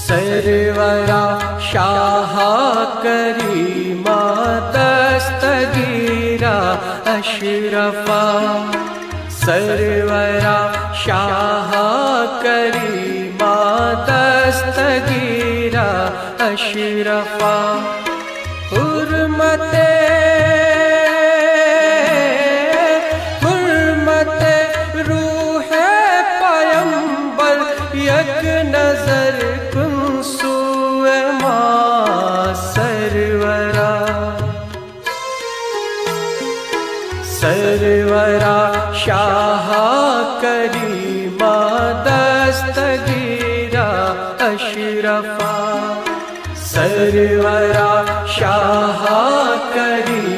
सरवरा शाह करीमा दस्तगीरा अशरफा सरवरा शाह करीमा दस्तगीरा अशरफा हुर्मते रूह पैगंबर यक नजर कुन सुए मां सरवरा सरवरा शाह करीमा दस्तगीरा अशरफा सरवरा शाह करीमा